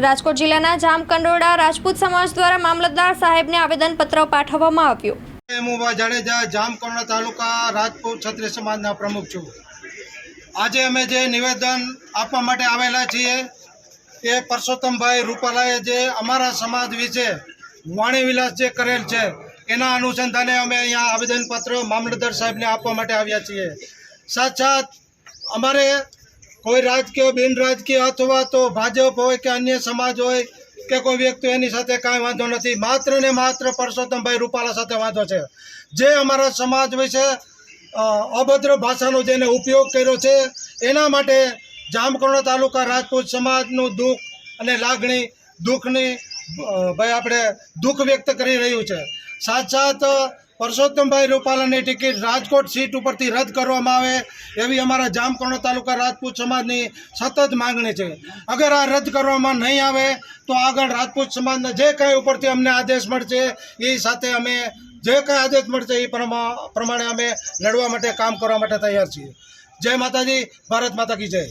રાજકોટ જિલ્લાના જામકંડોરણા રાજપૂત સમાજ દ્વારા મામલતદાર સાહેબને આવેદનપત્ર પાઠવવામાં આવ્યું। મુભા જાડેજા જામકંડોરણા તાલુકા રાજપૂત ક્ષત્રિય સમાજના પ્રમુખ છું। આજે અમે જે નિવેદન આપવા માટે આવેલા છીએ એ પરસોત્તમભાઈ રૂપાલાએ જે અમારા સમાજ વિશે વાણીવિલાસ જે કરેલ છે એના અનુસંધાને અમે અહીંયા આવેદનપત્ર મામલતદાર સાહેબને આપવા માટે આવ્યા છીએ। સાથ અમારે કોઈ રાજકીય બિન રાજકીય અથવા તો ભાજપ હોય કે અન્ય સમાજ હોય કે કોઈ વ્યક્તિ એની સાથે કાંઈ વાંધો નથી, માત્ર ને માત્ર પરસોત્તમભાઈ રૂપાલા સાથે વાંધો છે। જે અમારા સમાજ વિશે અભદ્ર ભાષાનો જેને ઉપયોગ કર્યો છે એના માટે જામકંડોરણા તાલુકા રાજપૂત સમાજનું દુઃખ અને લાગણી દુઃખની ભાઈ આપણે દુઃખ વ્યક્ત કરી રહ્યું છે। સાથ પરસોત્તમભાઈ રૂપાલાની ટિકિટ રાજકોટ સીટ ઉપરથી રદ કરવામાં આવે એવી અમારા જામકંડોરણા તાલુકા રાજપૂત સમાજની સતત માંગણી છે। અગર આ રદ કરવામાં નહીં આવે તો આગળ રાજપૂત સમાજના જે કાંઈ ઉપરથી અમને આદેશ મળશે એ સાથે અમે જે કાંઈ આદેશ મળશે એ પ્રમાણે અમે લડવા માટે કામ કરવા માટે તૈયાર છીએ। જય માતાજી, ભારત માતા કી જય।